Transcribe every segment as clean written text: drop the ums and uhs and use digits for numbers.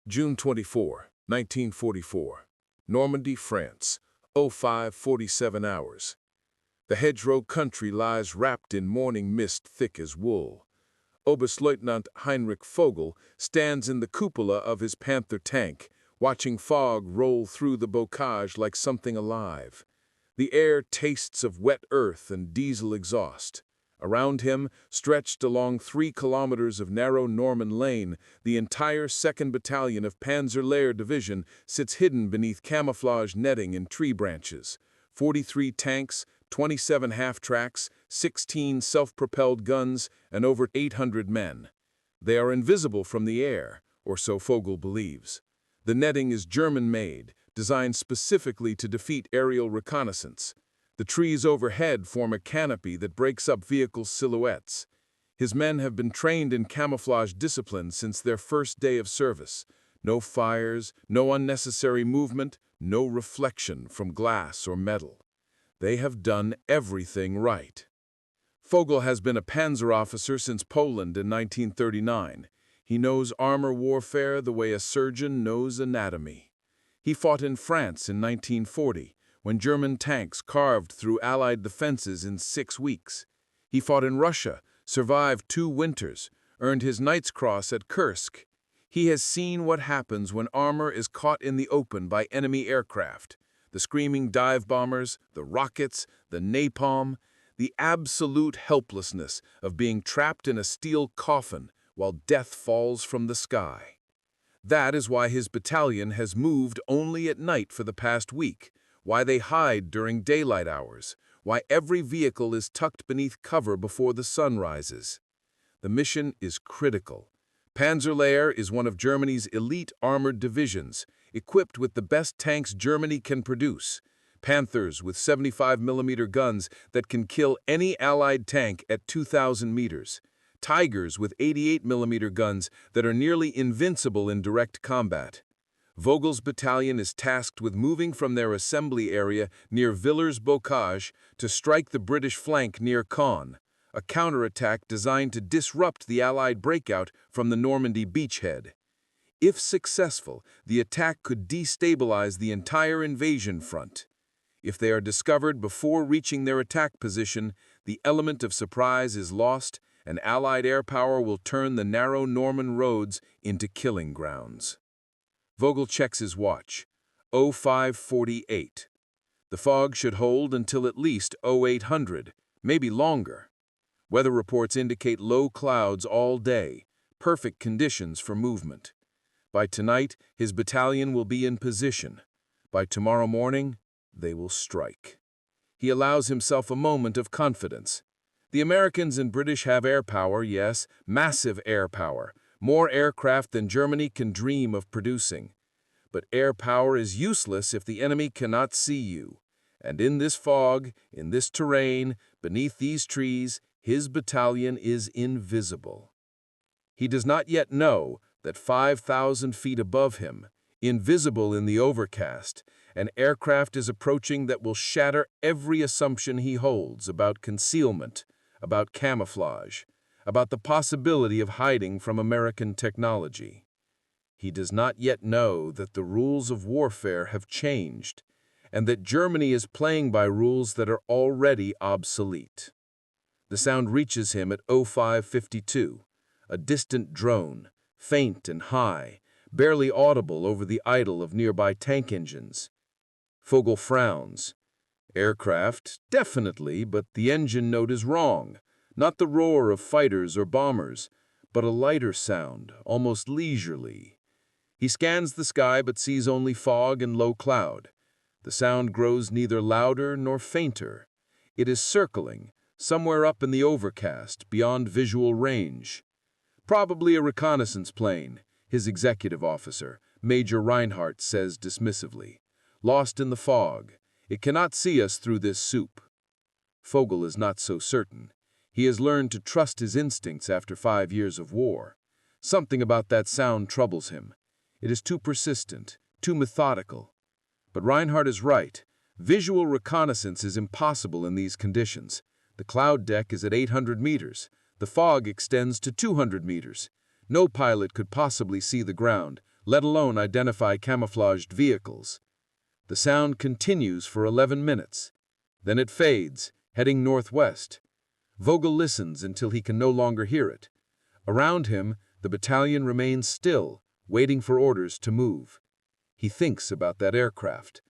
June 24, 1944. Normandy, France. 05:47 hours. The hedgerow country lies wrapped in morning mist thick as wool. Oberstleutnant Heinrich Vogel stands in the cupola of his Panther tank, watching fog roll through the bocage like something alive. The air tastes of wet earth and diesel exhaust. Around him, stretched along 3 kilometers of narrow Norman lane, the entire 2nd Battalion of Panzer-Lehr Division sits hidden beneath camouflage netting and tree branches. 43 tanks, 27 half-tracks, 16 self-propelled guns, and over 800 men. They are invisible from the air, or so Vogel believes. The netting is German-made, designed specifically to defeat aerial reconnaissance. The trees overhead form a canopy that breaks up vehicle silhouettes. His men have been trained in camouflage discipline since their first day of service. No fires, no unnecessary movement, no reflection from glass or metal. They have done everything right. Vogel has been a panzer officer since Poland in 1939. He knows armor warfare the way a surgeon knows anatomy. He fought in France in 1940, when German tanks carved through Allied defenses in 6 weeks. He fought in Russia, survived 2 winters, earned his Knight's Cross at Kursk. He has seen what happens when armor is caught in the open by enemy aircraft. The screaming dive bombers, the rockets, the napalm, the absolute helplessness of being trapped in a steel coffin while death falls from the sky. That is why his battalion has moved only at night for the past week, why they hide during daylight hours, why every vehicle is tucked beneath cover before the sun rises. The mission is critical. Panzer-Lehr is one of Germany's elite armored divisions, equipped with the best tanks Germany can produce. Panthers with 75mm guns that can kill any Allied tank at 2,000 meters. Tigers with 88mm guns that are nearly invincible in direct combat. Vogel's battalion is tasked with moving from their assembly area near Villers-Bocage to strike the British flank near Caen, a counterattack designed to disrupt the Allied breakout from the Normandy beachhead. If successful, the attack could destabilize the entire invasion front. If they are discovered before reaching their attack position, the element of surprise is lost, and Allied air power will turn the narrow Norman roads into killing grounds. Vogel checks his watch. 05:48. The fog should hold until at least 0800, maybe longer. Weather reports indicate low clouds all day, perfect conditions for movement. By tonight, his battalion will be in position. By tomorrow morning, they will strike. He allows himself a moment of confidence. The Americans and British have air power, yes, massive air power, more aircraft than Germany can dream of producing. But air power is useless if the enemy cannot see you. And in this fog, in this terrain, beneath these trees, his battalion is invisible. He does not yet know that 5,000 feet above him, invisible in the overcast, an aircraft is approaching that will shatter every assumption he holds about concealment, about camouflage, about the possibility of hiding from American technology. He does not yet know that the rules of warfare have changed, and that Germany is playing by rules that are already obsolete. The sound reaches him at 05:52, a distant drone, faint and high, barely audible over the idle of nearby tank engines. Vogel frowns. Aircraft, definitely, but the engine note is wrong. Not the roar of fighters or bombers, but a lighter sound, almost leisurely. He scans the sky but sees only fog and low cloud. The sound grows neither louder nor fainter. It is circling, somewhere up in the overcast, beyond visual range. Probably a reconnaissance plane, his executive officer, Major Reinhardt, says dismissively. Lost in the fog. It cannot see us through this soup. Vogel is not so certain. He has learned to trust his instincts after 5 years of war. Something about that sound troubles him. It is too persistent, too methodical. But Reinhardt is right. Visual reconnaissance is impossible in these conditions. The cloud deck is at 800 meters. The fog extends to 200 meters. No pilot could possibly see the ground, let alone identify camouflaged vehicles. The sound continues for 11 minutes. Then it fades, heading northwest. Vogel listens until he can no longer hear it. Around him, the battalion remains still, waiting for orders to move. He thinks about that aircraft.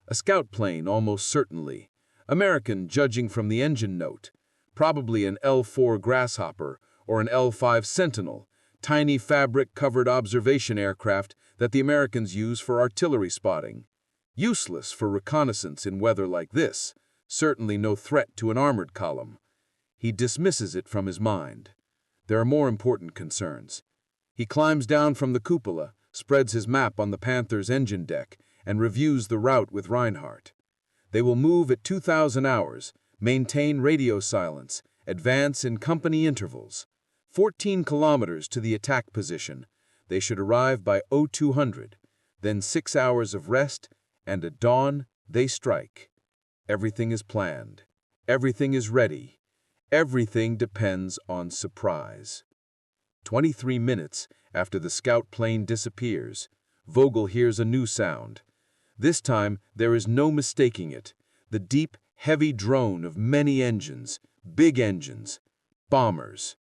A scout plane, almost certainly. American, judging from the engine note. Probably an L-4 Grasshopper or an L-5 Sentinel, tiny fabric-covered observation aircraft that the Americans use for artillery spotting. Useless for reconnaissance in weather like this, certainly no threat to an armored column. He dismisses it from his mind. There are more important concerns. He climbs down from the cupola, spreads his map on the Panther's engine deck, and reviews the route with Reinhardt. They will move at 2,000 hours, maintain radio silence, advance in company intervals. 14 kilometers to the attack position. They should arrive by 0200. Then 6 hours of rest, and at dawn, they strike. Everything is planned. Everything is ready. Everything depends on surprise. 23 minutes after the scout plane disappears, Vogel hears a new sound. This time, there is no mistaking it. The deep, heavy drone of many engines, big engines, bombers.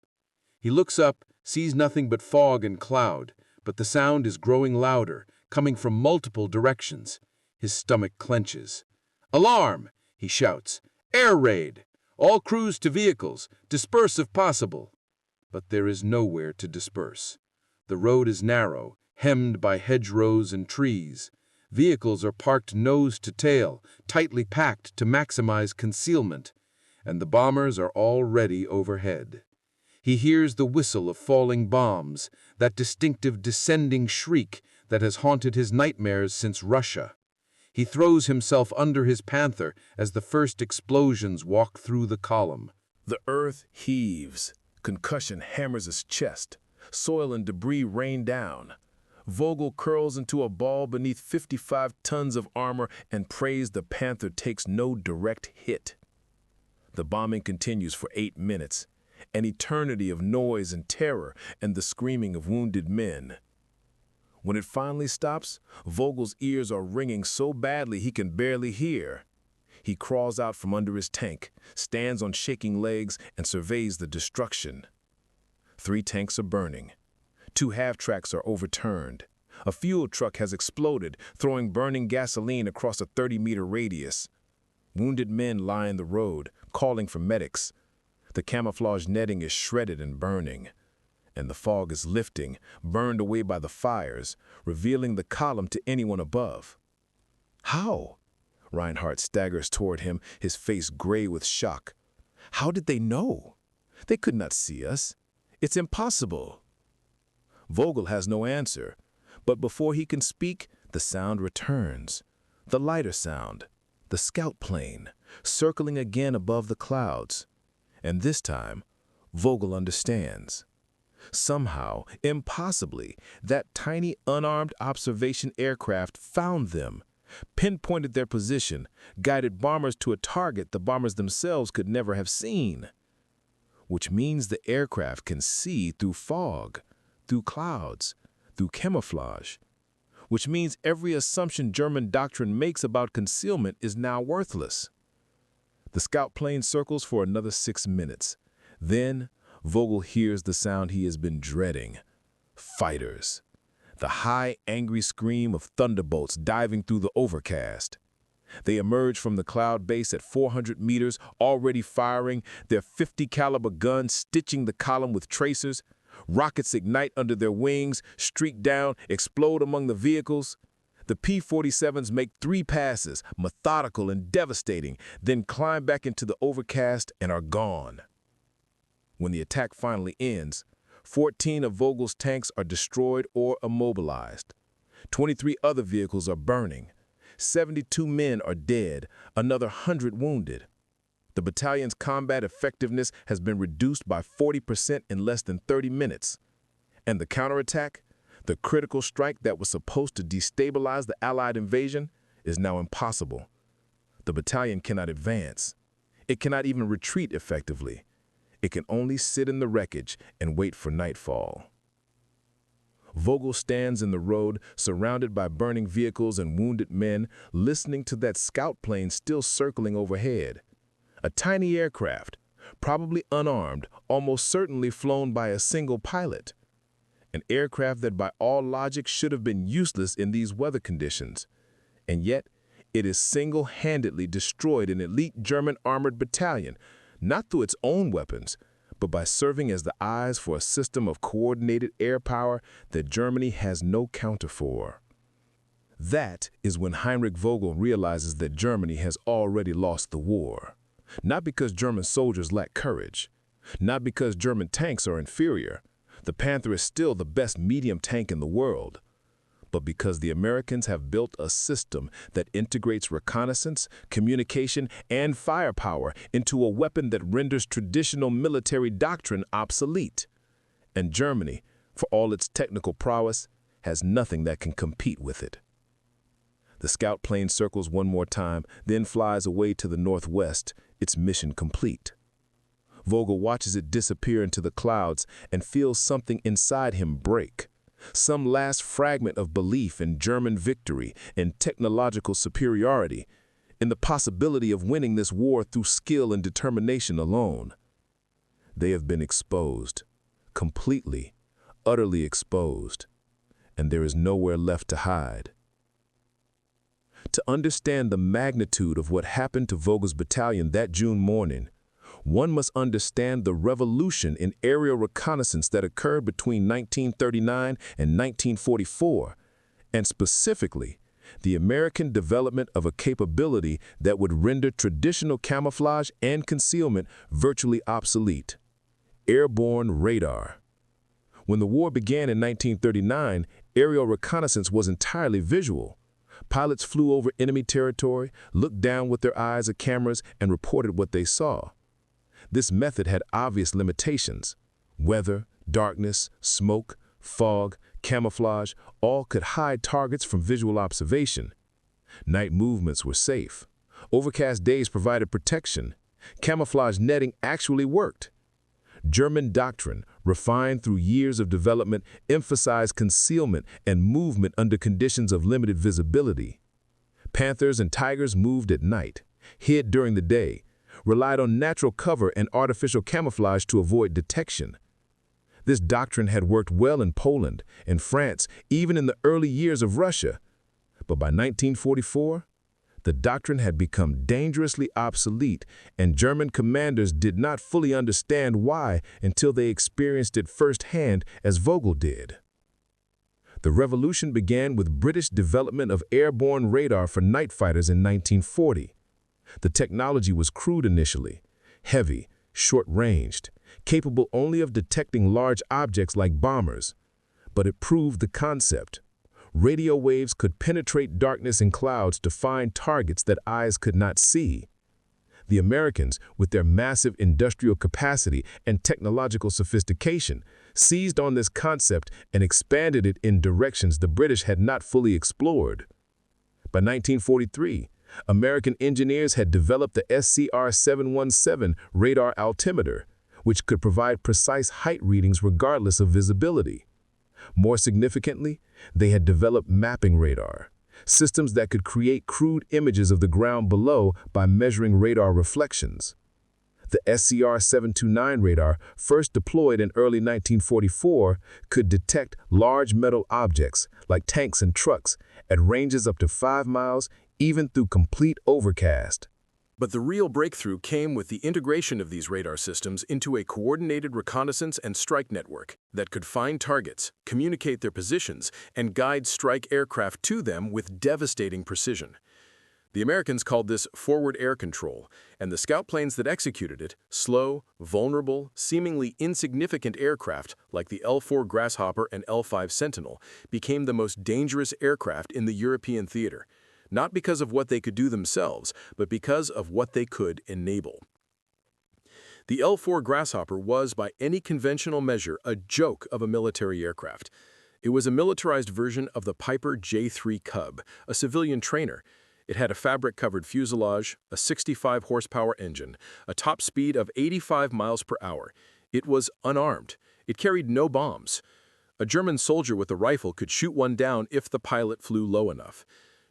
He looks up, sees nothing but fog and cloud, but the sound is growing louder, coming from multiple directions. His stomach clenches. "Alarm!" he shouts. "Air raid! All crews to vehicles! Disperse if possible!" But there is nowhere to disperse. The road is narrow, hemmed by hedgerows and trees. Vehicles are parked nose to tail, tightly packed to maximize concealment, and the bombers are already overhead. He hears the whistle of falling bombs, that distinctive descending shriek that has haunted his nightmares since Russia. He throws himself under his Panther as the first explosions walk through the column. The earth heaves. Concussion hammers his chest. Soil and debris rain down. Vogel curls into a ball beneath 55 tons of armor and prays the Panther takes no direct hit. The bombing continues for 8 minutes, an eternity of noise and terror and the screaming of wounded men. When it finally stops, Vogel's ears are ringing so badly he can barely hear. He crawls out from under his tank, stands on shaking legs, and surveys the destruction. 3 tanks are burning. 2 half-tracks are overturned. A fuel truck has exploded, throwing burning gasoline across a 30-meter radius. Wounded men lie in the road, calling for medics. The camouflage netting is shredded and burning, and the fog is lifting, burned away by the fires, revealing the column to anyone above. How? Reinhardt staggers toward him, his face gray with shock. How did they know? They could not see us. It's impossible. Vogel has no answer, but before he can speak, the sound returns. The lighter sound, the scout plane, circling again above the clouds. And this time, Vogel understands. Somehow, impossibly, that tiny unarmed observation aircraft found them, pinpointed their position, guided bombers to a target the bombers themselves could never have seen. Which means the aircraft can see through fog, through clouds, through camouflage. Which means every assumption German doctrine makes about concealment is now worthless. The scout plane circles for another 6 minutes. Then, Vogel hears the sound he has been dreading. Fighters. The high, angry scream of thunderbolts diving through the overcast. They emerge from the cloud base at 400 meters, already firing, their 50 caliber guns stitching the column with tracers. Rockets ignite under their wings, streak down, explode among the vehicles. The P-47s make 3 passes, methodical and devastating, then climb back into the overcast and are gone. When the attack finally ends, 14 of Vogel's tanks are destroyed or immobilized. 23 other vehicles are burning. 72 men are dead, another 100 wounded. The battalion's combat effectiveness has been reduced by 40% in less than 30 minutes. And the counterattack, the critical strike that was supposed to destabilize the Allied invasion, is now impossible. The battalion cannot advance. It cannot even retreat effectively. It can only sit in the wreckage and wait for nightfall. Vogel stands in the road, surrounded by burning vehicles and wounded men, listening to that scout plane still circling overhead. A tiny aircraft, probably unarmed, almost certainly flown by a single pilot. An aircraft that by all logic should have been useless in these weather conditions. And yet, it is single-handedly destroyed an elite German armored battalion, not through its own weapons, but by serving as the eyes for a system of coordinated air power that Germany has no counter for. That is when Heinrich Vogel realizes that Germany has already lost the war. Not because German soldiers lack courage, not because German tanks are inferior. The Panther is still the best medium tank in the world, but because the Americans have built a system that integrates reconnaissance, communication, and firepower into a weapon that renders traditional military doctrine obsolete. And Germany, for all its technical prowess, has nothing that can compete with it. The scout plane circles one more time, then flies away to the northwest, its mission complete. Vogel watches it disappear into the clouds and feels something inside him break. Some last fragment of belief in German victory and technological superiority, in the possibility of winning this war through skill and determination alone. They have been exposed, completely, utterly exposed, and there is nowhere left to hide. To understand the magnitude of what happened to Vogel's battalion that June morning, one must understand the revolution in aerial reconnaissance that occurred between 1939 and 1944, and specifically, the American development of a capability that would render traditional camouflage and concealment virtually obsolete: airborne radar. When the war began in 1939, aerial reconnaissance was entirely visual. Pilots flew over enemy territory, looked down with their eyes at cameras, and reported what they saw. This method had obvious limitations. Weather, darkness, smoke, fog, camouflage, all could hide targets from visual observation. Night movements were safe. Overcast days provided protection. Camouflage netting actually worked. German doctrine, refined through years of development, emphasized concealment and movement under conditions of limited visibility. Panthers and Tigers moved at night, hid during the day, relied on natural cover and artificial camouflage to avoid detection. This doctrine had worked well in Poland and France, even in the early years of Russia. But by 1944, the doctrine had become dangerously obsolete, and German commanders did not fully understand why until they experienced it firsthand, as Vogel did. The revolution began with British development of airborne radar for night fighters in 1940. The technology was crude initially, heavy, short-ranged, capable only of detecting large objects like bombers. But it proved the concept. Radio waves could penetrate darkness and clouds to find targets that eyes could not see. The Americans, with their massive industrial capacity and technological sophistication, seized on this concept and expanded it in directions the British had not fully explored. By 1943, American engineers had developed the SCR-717 radar altimeter, which could provide precise height readings regardless of visibility. More significantly, they had developed mapping radar, systems that could create crude images of the ground below by measuring radar reflections. The SCR-729 radar, first deployed in early 1944, could detect large metal objects, like tanks and trucks, at ranges up to 5 miles, even through complete overcast. But the real breakthrough came with the integration of these radar systems into a coordinated reconnaissance and strike network that could find targets, communicate their positions, and guide strike aircraft to them with devastating precision. The Americans called this forward air control, and the scout planes that executed it, slow, vulnerable, seemingly insignificant aircraft like the L-4 Grasshopper and L-5 Sentinel, became the most dangerous aircraft in the European theater. Not because of what they could do themselves, but because of what they could enable. The L-4 Grasshopper was, by any conventional measure, a joke of a military aircraft. It was a militarized version of the Piper J-3 Cub, a civilian trainer. It had a fabric-covered fuselage, a 65-horsepower engine, a top speed of 85 miles per hour. It was unarmed. It carried no bombs. A German soldier with a rifle could shoot one down if the pilot flew low enough.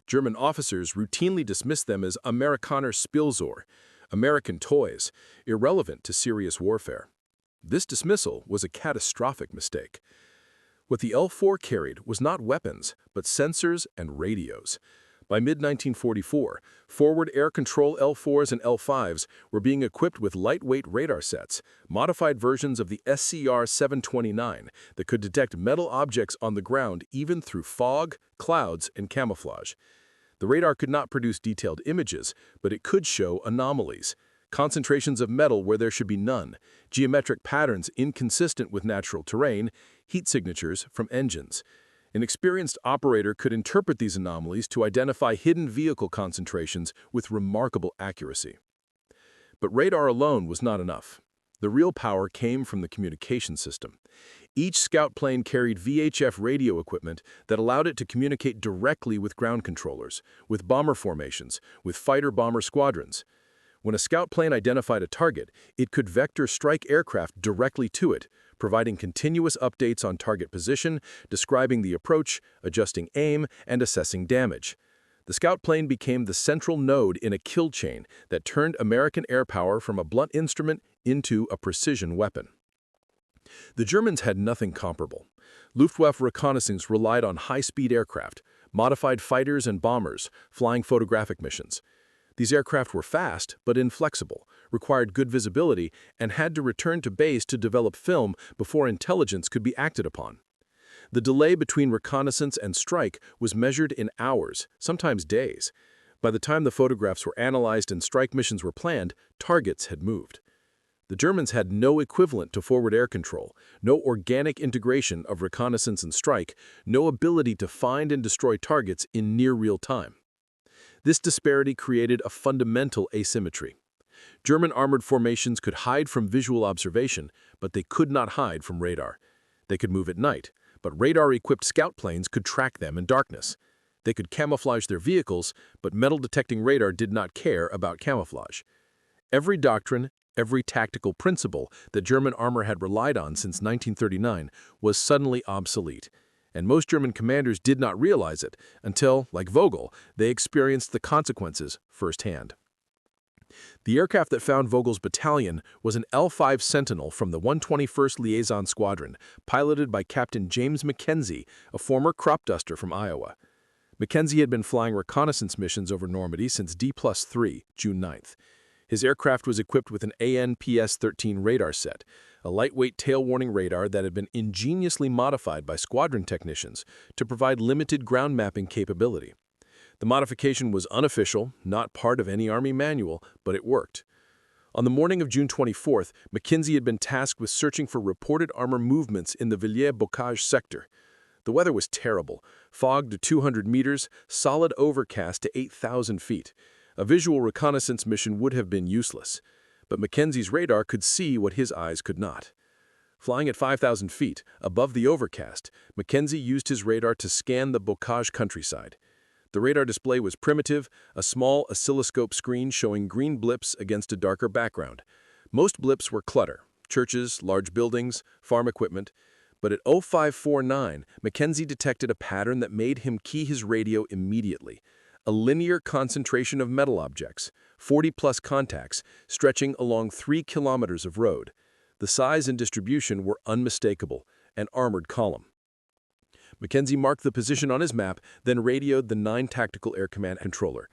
German officers routinely dismissed them as Amerikaner Spielzeug, American toys, irrelevant to serious warfare. This dismissal was a catastrophic mistake. What the L-4 carried was not weapons, but sensors and radios. By mid-1944, forward air control L-4s and L-5s were being equipped with lightweight radar sets, modified versions of the SCR-729 that could detect metal objects on the ground even through fog, clouds, and camouflage. The radar could not produce detailed images, but it could show anomalies, concentrations of metal where there should be none, geometric patterns inconsistent with natural terrain, heat signatures from engines. An experienced operator could interpret these anomalies to identify hidden vehicle concentrations with remarkable accuracy. But radar alone was not enough. The real power came from the communication system. Each scout plane carried VHF radio equipment that allowed it to communicate directly with ground controllers, with bomber formations, with fighter-bomber squadrons. When a scout plane identified a target, it could vector strike aircraft directly to it, providing continuous updates on target position, describing the approach, adjusting aim, and assessing damage. The scout plane became the central node in a kill chain that turned American air power from a blunt instrument into a precision weapon. The Germans had nothing comparable. Luftwaffe reconnaissance relied on high-speed aircraft, modified fighters and bombers, flying photographic missions. These aircraft were fast but inflexible, required good visibility, and had to return to base to develop film before intelligence could be acted upon. The delay between reconnaissance and strike was measured in hours, sometimes days. By the time the photographs were analyzed and strike missions were planned, targets had moved. The Germans had no equivalent to forward air control, no organic integration of reconnaissance and strike, no ability to find and destroy targets in near real time. This disparity created a fundamental asymmetry. German armored formations could hide from visual observation, but they could not hide from radar. They could move at night, but radar-equipped scout planes could track them in darkness. They could camouflage their vehicles, but metal-detecting radar did not care about camouflage. Every doctrine, every tactical principle that German armor had relied on since 1939 was suddenly obsolete. And most German commanders did not realize it until, like Vogel, they experienced the consequences firsthand. The aircraft that found Vogel's battalion was an L-5 Sentinel from the 121st Liaison Squadron, piloted by Captain James McKenzie, a former crop duster from Iowa. McKenzie had been flying reconnaissance missions over Normandy since D+3, June 9th. His aircraft was equipped with an ANPS-13 radar set, a lightweight tail-warning radar that had been ingeniously modified by squadron technicians to provide limited ground mapping capability. The modification was unofficial, not part of any Army manual, but it worked. On the morning of June 24th, McKenzie had been tasked with searching for reported armor movements in the Villiers-Bocage sector. The weather was terrible, fog to 200 meters, solid overcast to 8,000 feet. A visual reconnaissance mission would have been useless, but McKenzie's radar could see what his eyes could not. Flying at 5,000 feet, above the overcast, McKenzie used his radar to scan the Bocage countryside. The radar display was primitive, a small oscilloscope screen showing green blips against a darker background. Most blips were clutter, churches, large buildings, farm equipment, but at 0549, McKenzie detected a pattern that made him key his radio immediately. A linear concentration of metal objects, 40-plus contacts, stretching along 3 kilometers of road. The size and distribution were unmistakable, an armored column. McKenzie marked the position on his map, then radioed the 9 Tactical Air Command controller.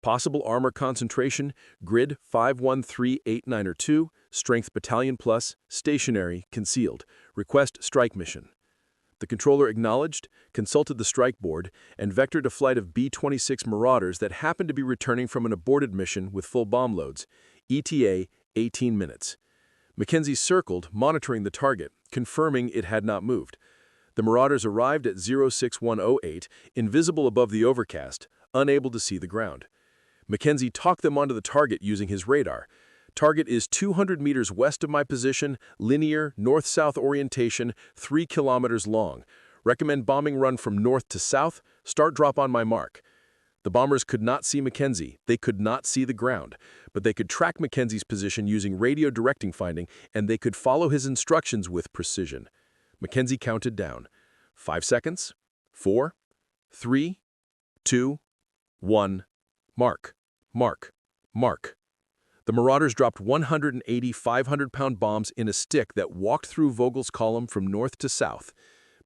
Possible armor concentration, grid 51389 strength battalion plus, stationary, concealed. Request strike mission. The controller acknowledged, consulted the strike board, and vectored a flight of B-26 Marauders that happened to be returning from an aborted mission with full bomb loads. ETA, 18 minutes. McKenzie circled, monitoring the target, confirming it had not moved. The Marauders arrived at 06108, invisible above the overcast, unable to see the ground. McKenzie talked them onto the target using his radar. Target is 200 meters west of my position, linear, north-south orientation, 3 kilometers long. Recommend bombing run from north to south, start drop on my mark. The bombers could not see McKenzie, they could not see the ground, but they could track McKenzie's position using radio directing finding, and they could follow his instructions with precision. McKenzie counted down. 5 seconds. 4, 3, 2, 1. Mark, mark, mark. The Marauders dropped 180 500-pound bombs in a stick that walked through Vogel's column from north to south.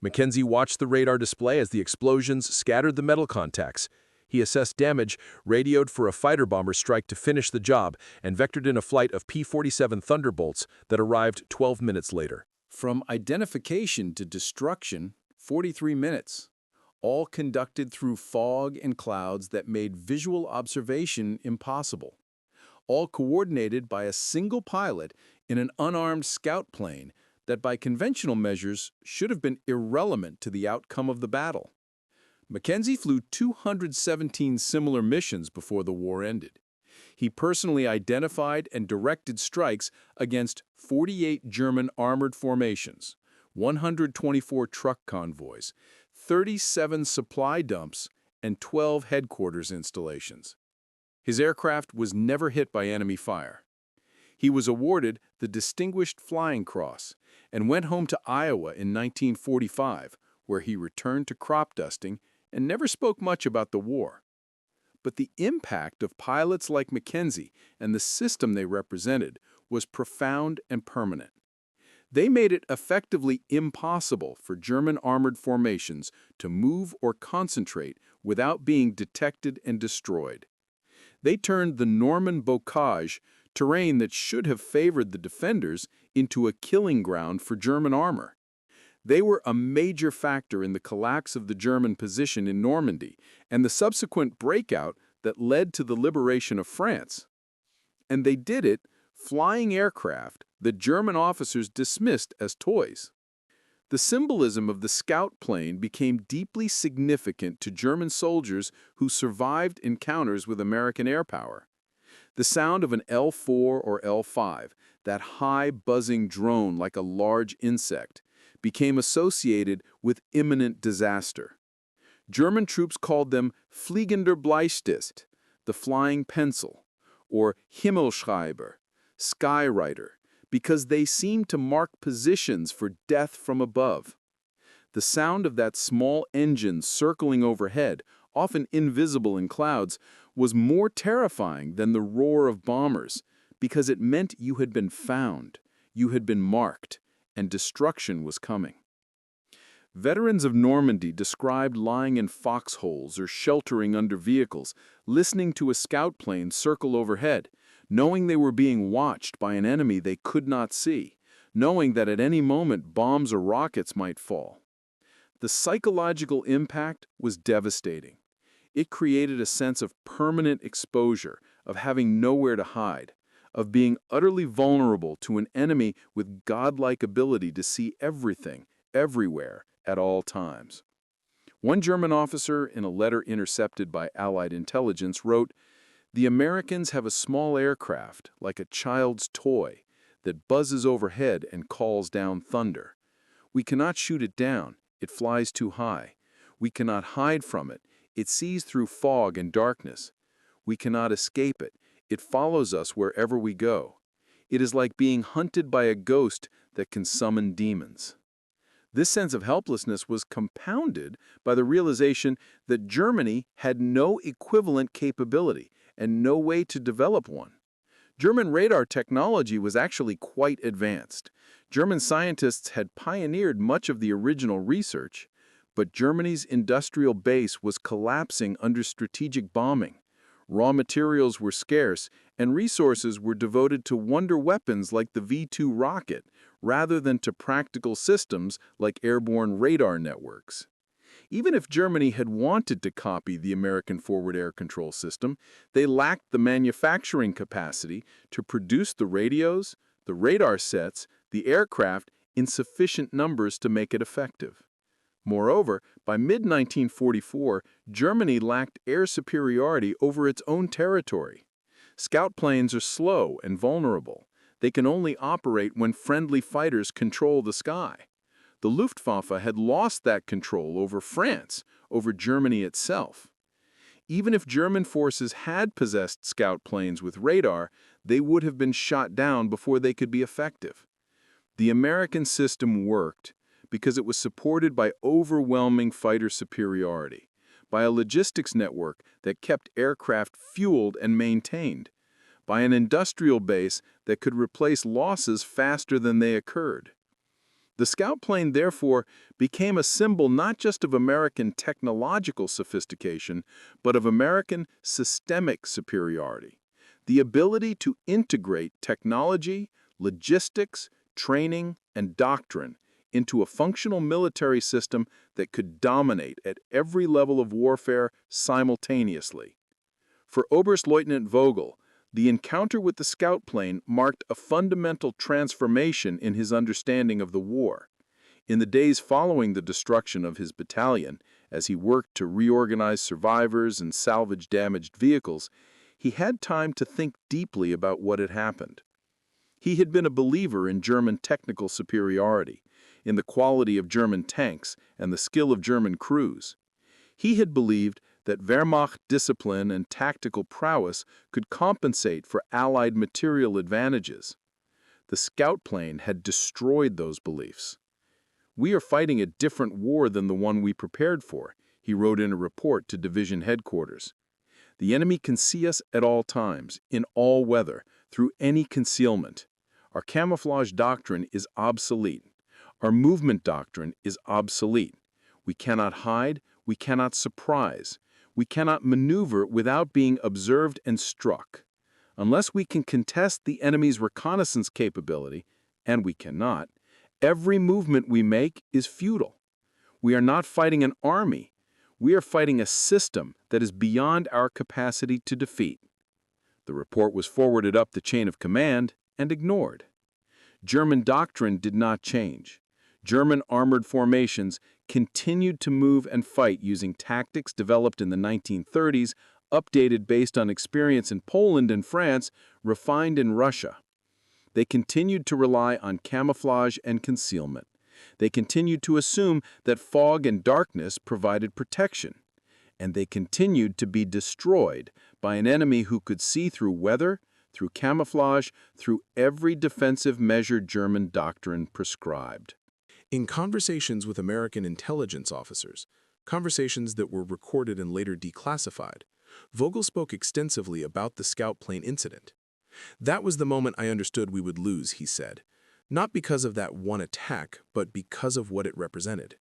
Mackenzie watched the radar display as the explosions scattered the metal contacts. He assessed damage, radioed for a fighter bomber strike to finish the job, and vectored in a flight of P-47 Thunderbolts that arrived 12 minutes later. From identification to destruction, 43 minutes, all conducted through fog and clouds that made visual observation impossible. All coordinated by a single pilot in an unarmed scout plane that by conventional measures should have been irrelevant to the outcome of the battle. Mackenzie flew 217 similar missions before the war ended. He personally identified and directed strikes against 48 German armored formations, 124 truck convoys, 37 supply dumps, and 12 headquarters installations. His aircraft was never hit by enemy fire. He was awarded the Distinguished Flying Cross and went home to Iowa in 1945, where he returned to crop dusting and never spoke much about the war. But the impact of pilots like Mackenzie and the system they represented was profound and permanent. They made it effectively impossible for German armored formations to move or concentrate without being detected and destroyed. They turned the Norman bocage, terrain that should have favored the defenders, into a killing ground for German armor. They were a major factor in the collapse of the German position in Normandy and the subsequent breakout that led to the liberation of France. And they did it flying aircraft that German officers dismissed as toys. The symbolism of the scout plane became deeply significant to German soldiers who survived encounters with American air power. The sound of an L-4 or L-5, that high buzzing drone like a large insect, became associated with imminent disaster. German troops called them Fliegender Bleistift, the flying pencil, or Himmelschreiber, skywriter, because they seemed to mark positions for death from above. The sound of that small engine circling overhead, often invisible in clouds, was more terrifying than the roar of bombers, because it meant you had been found, you had been marked, and destruction was coming. Veterans of Normandy described lying in foxholes or sheltering under vehicles, listening to a scout plane circle overhead, knowing they were being watched by an enemy they could not see, knowing that at any moment bombs or rockets might fall. The psychological impact was devastating. It created a sense of permanent exposure, of having nowhere to hide, of being utterly vulnerable to an enemy with godlike ability to see everything, everywhere, at all times. One German officer, in a letter intercepted by Allied intelligence, wrote, "The Americans have a small aircraft, like a child's toy, that buzzes overhead and calls down thunder. We cannot shoot it down, it flies too high. We cannot hide from it, it sees through fog and darkness. We cannot escape it, it follows us wherever we go. It is like being hunted by a ghost that can summon demons." This sense of helplessness was compounded by the realization that Germany had no equivalent capability and no way to develop one. German radar technology was actually quite advanced. German scientists had pioneered much of the original research, but Germany's industrial base was collapsing under strategic bombing. Raw materials were scarce, and resources were devoted to wonder weapons like the V-2 rocket, rather than to practical systems like airborne radar networks. Even if Germany had wanted to copy the American forward air control system, they lacked the manufacturing capacity to produce the radios, the radar sets, the aircraft in sufficient numbers to make it effective. Moreover, by mid-1944, Germany lacked air superiority over its own territory. Scout planes are slow and vulnerable. They can only operate when friendly fighters control the sky. The Luftwaffe had lost that control over France, over Germany itself. Even if German forces had possessed scout planes with radar, they would have been shot down before they could be effective. The American system worked because it was supported by overwhelming fighter superiority, by a logistics network that kept aircraft fueled and maintained, by an industrial base that could replace losses faster than they occurred. The scout plane, therefore, became a symbol not just of American technological sophistication, but of American systemic superiority, the ability to integrate technology, logistics, training, and doctrine into a functional military system that could dominate at every level of warfare simultaneously. For Oberstleutnant Vogel, the encounter with the scout plane marked a fundamental transformation in his understanding of the war. In the days following the destruction of his battalion, as he worked to reorganize survivors and salvage damaged vehicles, he had time to think deeply about what had happened. He had been a believer in German technical superiority, in the quality of German tanks and the skill of German crews. He had believed that Wehrmacht discipline and tactical prowess could compensate for Allied material advantages. The scout plane had destroyed those beliefs. "We are fighting a different war than the one we prepared for," he wrote in a report to division headquarters. "The enemy can see us at all times, in all weather, through any concealment. Our camouflage doctrine is obsolete. Our movement doctrine is obsolete. We cannot hide, we cannot surprise. We cannot maneuver without being observed and struck. Unless we can contest the enemy's reconnaissance capability, and we cannot, every movement we make is futile. We are not fighting an army. We are fighting a system that is beyond our capacity to defeat." The report was forwarded up the chain of command and ignored. German doctrine did not change. German armored formations continued to move and fight using tactics developed in the 1930s, updated based on experience in Poland and France, refined in Russia. They continued to rely on camouflage and concealment. They continued to assume that fog and darkness provided protection. And they continued to be destroyed by an enemy who could see through weather, through camouflage, through every defensive measure German doctrine prescribed. In conversations with American intelligence officers, conversations that were recorded and later declassified, Vogel spoke extensively about the scout plane incident. "That was the moment I understood we would lose," he said, "not because of that one attack, but because of what it represented.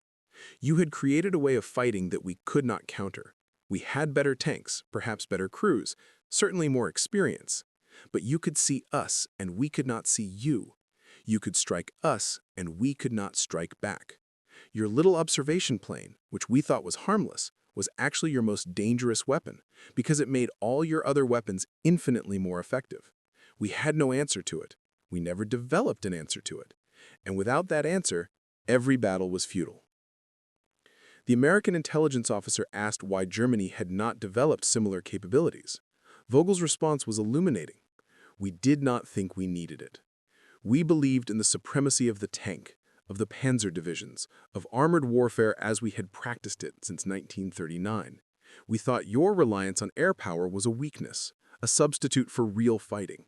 You had created a way of fighting that we could not counter. We had better tanks, perhaps better crews, certainly more experience. But you could see us, and we could not see you. You could strike us, and we could not strike back. Your little observation plane, which we thought was harmless, was actually your most dangerous weapon, because it made all your other weapons infinitely more effective. We had no answer to it. We never developed an answer to it. And without that answer, every battle was futile." The American intelligence officer asked why Germany had not developed similar capabilities. Vogel's response was illuminating. "We did not think we needed it. We believed in the supremacy of the tank, of the panzer divisions, of armored warfare as we had practiced it since 1939. We thought your reliance on air power was a weakness, a substitute for real fighting.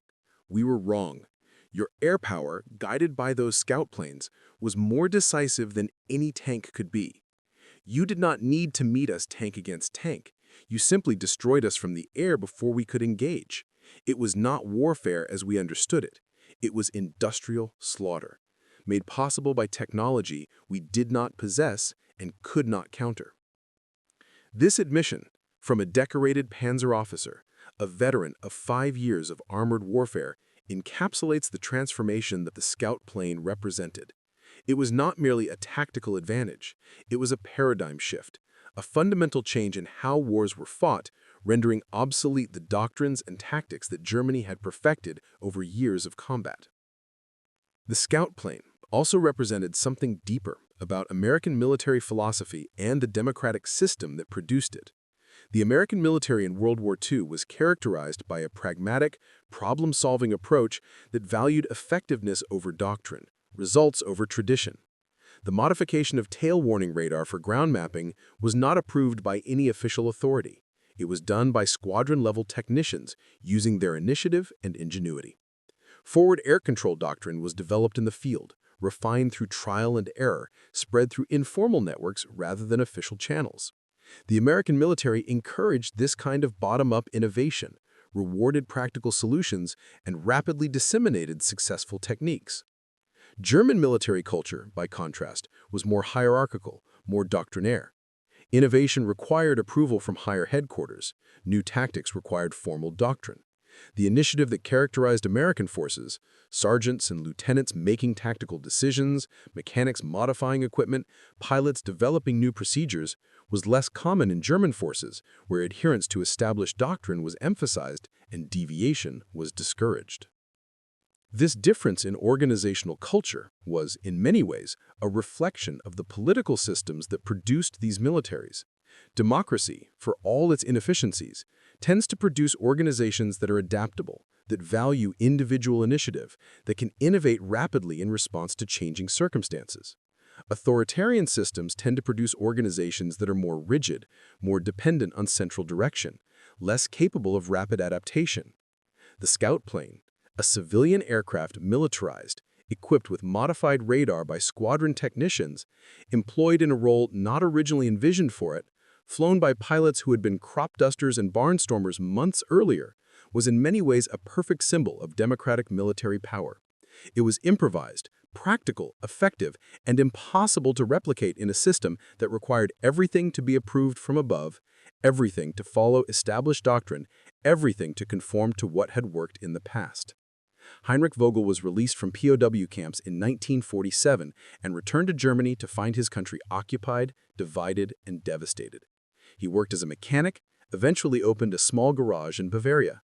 We were wrong. Your air power, guided by those scout planes, was more decisive than any tank could be. You did not need to meet us tank against tank. You simply destroyed us from the air before we could engage. It was not warfare as we understood it. It was industrial slaughter, made possible by technology we did not possess and could not counter." This admission, from a decorated panzer officer, a veteran of 5 years of armored warfare, encapsulates the transformation that the scout plane represented. It was not merely a tactical advantage, it was a paradigm shift, a fundamental change in how wars were fought, rendering obsolete the doctrines and tactics that Germany had perfected over years of combat. The scout plane also represented something deeper about American military philosophy and the democratic system that produced it. The American military in World War II was characterized by a pragmatic, problem-solving approach that valued effectiveness over doctrine, results over tradition. The modification of tail warning radar for ground mapping was not approved by any official authority. It was done by squadron-level technicians using their initiative and ingenuity. Forward air control doctrine was developed in the field, refined through trial and error, spread through informal networks rather than official channels. The American military encouraged this kind of bottom-up innovation, rewarded practical solutions, and rapidly disseminated successful techniques. German military culture, by contrast, was more hierarchical, more doctrinaire. Innovation required approval from higher headquarters. New tactics required formal doctrine. The initiative that characterized American forces, sergeants and lieutenants making tactical decisions, mechanics modifying equipment, pilots developing new procedures, was less common in German forces, where adherence to established doctrine was emphasized and deviation was discouraged. This difference in organizational culture was, in many ways, a reflection of the political systems that produced these militaries. Democracy, for all its inefficiencies, tends to produce organizations that are adaptable, that value individual initiative, that can innovate rapidly in response to changing circumstances. Authoritarian systems tend to produce organizations that are more rigid, more dependent on central direction, less capable of rapid adaptation. The scout plane, a civilian aircraft militarized, equipped with modified radar by squadron technicians, employed in a role not originally envisioned for it, flown by pilots who had been crop dusters and barnstormers months earlier, was in many ways a perfect symbol of democratic military power. It was improvised, practical, effective, and impossible to replicate in a system that required everything to be approved from above, everything to follow established doctrine, everything to conform to what had worked in the past. Heinrich Vogel was released from POW camps in 1947 and returned to Germany to find his country occupied, divided, and devastated. He worked as a mechanic, eventually opened a small garage in Bavaria.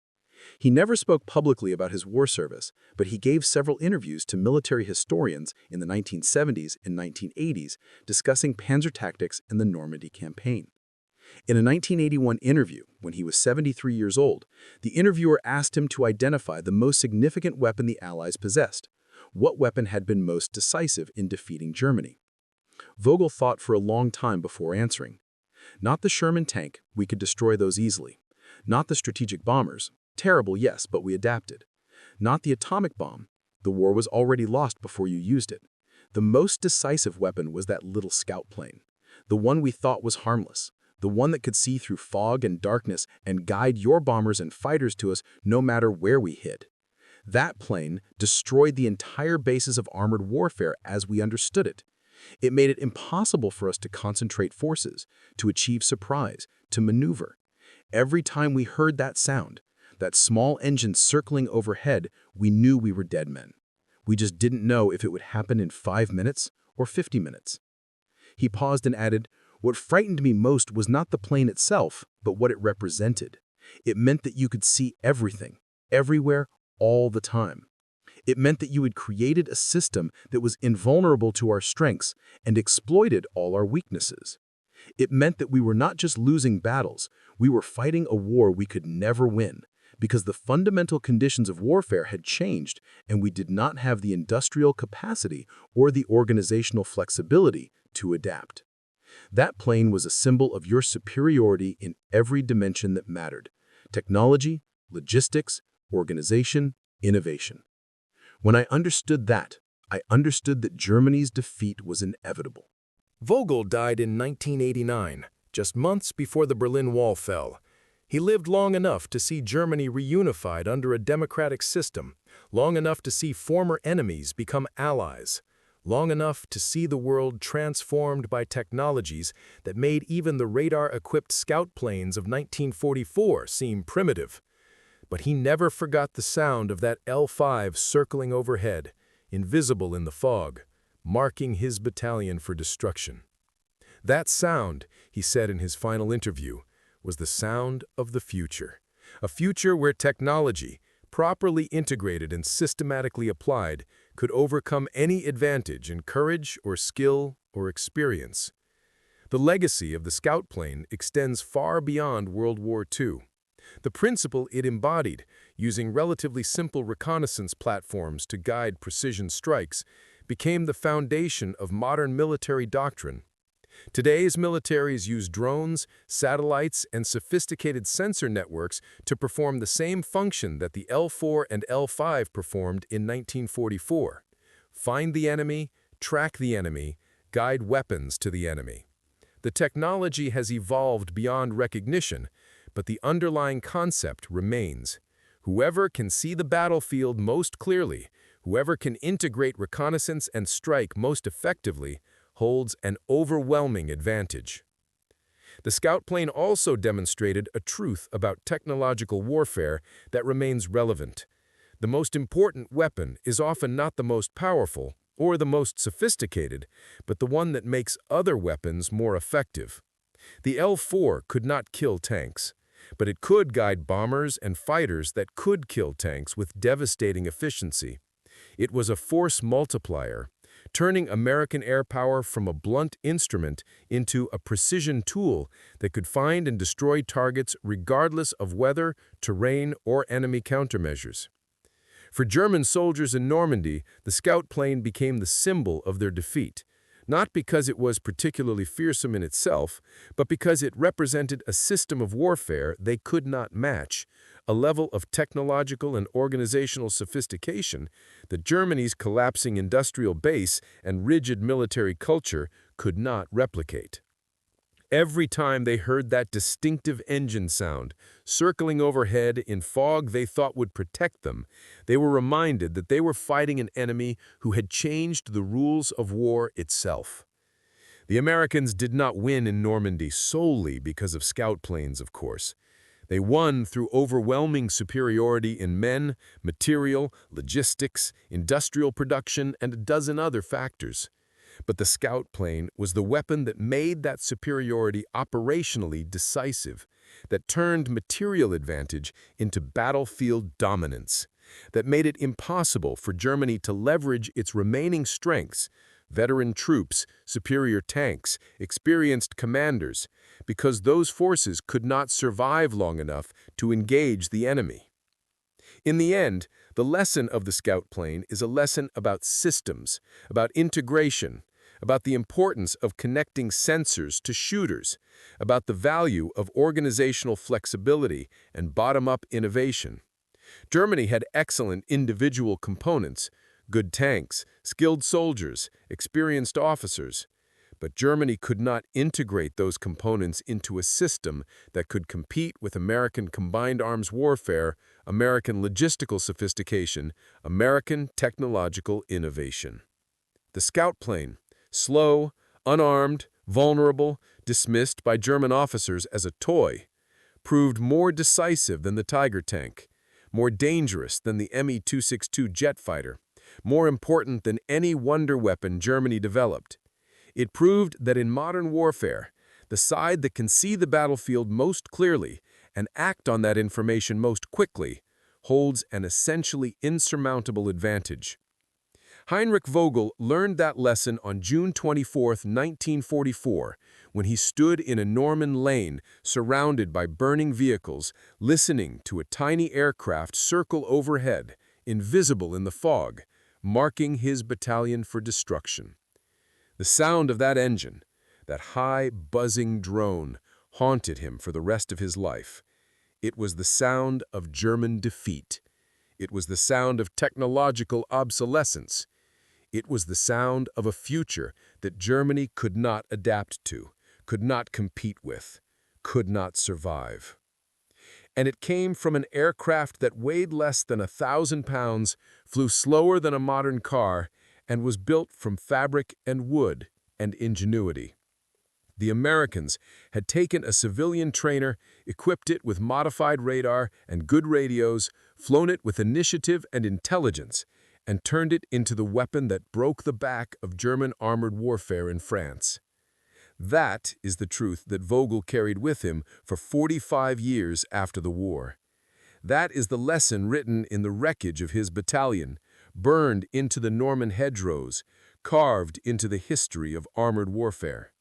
He never spoke publicly about his war service, but he gave several interviews to military historians in the 1970s and 1980s discussing panzer tactics and the Normandy campaign. In a 1981 interview, when he was 73 years old, the interviewer asked him to identify the most significant weapon the Allies possessed. What weapon had been most decisive in defeating Germany? Vogel thought for a long time before answering. Not the Sherman tank, we could destroy those easily. Not the strategic bombers, terrible yes, but we adapted. Not the atomic bomb, the war was already lost before you used it. The most decisive weapon was that little scout plane, the one we thought was harmless. The one that could see through fog and darkness and guide your bombers and fighters to us no matter where we hid. That plane destroyed the entire basis of armored warfare as we understood it. It made it impossible for us to concentrate forces, to achieve surprise, to maneuver. Every time we heard that sound, that small engine circling overhead, we knew we were dead men. We just didn't know if it would happen in 5 minutes or 50 minutes. He paused and added, "What frightened me most was not the plane itself, but what it represented. It meant that you could see everything, everywhere, all the time. It meant that you had created a system that was invulnerable to our strengths and exploited all our weaknesses. It meant that we were not just losing battles, we were fighting a war we could never win, because the fundamental conditions of warfare had changed and we did not have the industrial capacity or the organizational flexibility to adapt. That plane was a symbol of your superiority in every dimension that mattered: technology, logistics, organization, innovation. When I understood that, I understood that Germany's defeat was inevitable." Vogel died in 1989, just months before the Berlin Wall fell. He lived long enough to see Germany reunified under a democratic system, long enough to see former enemies become allies, long enough to see the world transformed by technologies that made even the radar-equipped scout planes of 1944 seem primitive. But he never forgot the sound of that L-5 circling overhead, invisible in the fog, marking his battalion for destruction. That sound, he said in his final interview, was the sound of the future. A future where technology, properly integrated and systematically applied, could overcome any advantage in courage or skill or experience. The legacy of the scout plane extends far beyond World War II. The principle it embodied, using relatively simple reconnaissance platforms to guide precision strikes, became the foundation of modern military doctrine. Today's militaries use drones, satellites, and sophisticated sensor networks to perform the same function that the L-4 and L-5 performed in 1944. find the enemy, track the enemy, guide weapons to the enemy. The technology has evolved beyond recognition, but the underlying concept remains. Whoever can see the battlefield most clearly, whoever can integrate reconnaissance and strike most effectively, holds an overwhelming advantage. The scout plane also demonstrated a truth about technological warfare that remains relevant. The most important weapon is often not the most powerful or the most sophisticated, but the one that makes other weapons more effective. The L-4 could not kill tanks, but it could guide bombers and fighters that could kill tanks with devastating efficiency. It was a force multiplier, turning American air power from a blunt instrument into a precision tool that could find and destroy targets regardless of weather, terrain, or enemy countermeasures. For German soldiers in Normandy, the scout plane became the symbol of their defeat, not because it was particularly fearsome in itself, but because it represented a system of warfare they could not match, a level of technological and organizational sophistication that Germany's collapsing industrial base and rigid military culture could not replicate. Every time they heard that distinctive engine sound, circling overhead in fog they thought would protect them, they were reminded that they were fighting an enemy who had changed the rules of war itself. The Americans did not win in Normandy solely because of scout planes, of course. They won through overwhelming superiority in men, material, logistics, industrial production, and a dozen other factors. But the scout plane was the weapon that made that superiority operationally decisive, that turned material advantage into battlefield dominance, that made it impossible for Germany to leverage its remaining strengths, veteran troops, superior tanks, experienced commanders, because those forces could not survive long enough to engage the enemy. In the end, the lesson of the scout plane is a lesson about systems, about integration, about the importance of connecting sensors to shooters, about the value of organizational flexibility and bottom-up innovation. Germany had excellent individual components, good tanks, skilled soldiers, experienced officers, but Germany could not integrate those components into a system that could compete with American combined arms warfare, American logistical sophistication, American technological innovation. The scout plane, slow, unarmed, vulnerable, dismissed by German officers as a toy, proved more decisive than the Tiger tank, more dangerous than the Me-262 jet fighter, more important than any wonder weapon Germany developed. It proved that in modern warfare, the side that can see the battlefield most clearly and act on that information most quickly holds an essentially insurmountable advantage. Heinrich Vogel learned that lesson on June 24, 1944, when he stood in a Norman lane surrounded by burning vehicles, listening to a tiny aircraft circle overhead, invisible in the fog, marking his battalion for destruction. The sound of that engine, that high, buzzing drone, haunted him for the rest of his life. It was the sound of German defeat. It was the sound of technological obsolescence. It was the sound of a future that Germany could not adapt to, could not compete with, could not survive. And it came from an aircraft that weighed less than 1,000 pounds, flew slower than a modern car, and was built from fabric and wood and ingenuity. The Americans had taken a civilian trainer, equipped it with modified radar and good radios, flown it with initiative and intelligence, and turned it into the weapon that broke the back of German armored warfare in France. That is the truth that Vogel carried with him for 45 years after the war. That is the lesson written in the wreckage of his battalion, burned into the Norman hedgerows, carved into the history of armored warfare.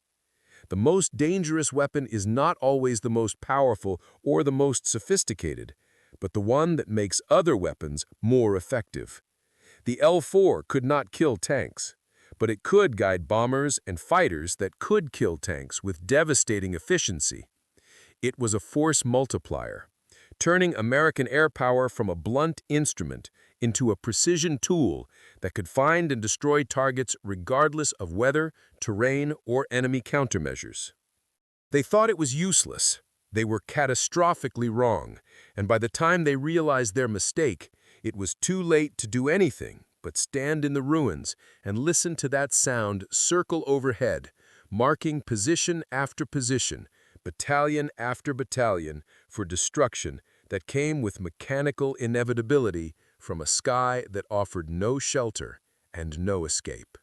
The most dangerous weapon is not always the most powerful or the most sophisticated, but the one that makes other weapons more effective. The L-4 could not kill tanks, but it could guide bombers and fighters that could kill tanks with devastating efficiency. It was a force multiplier, turning American air power from a blunt instrument into a precision tool that could find and destroy targets regardless of weather, terrain, or enemy countermeasures. They thought it was useless. They were catastrophically wrong, and by the time they realized their mistake, it was too late to do anything but stand in the ruins and listen to that sound circle overhead, marking position after position, battalion after battalion, for destruction that came with mechanical inevitability from a sky that offered no shelter and no escape.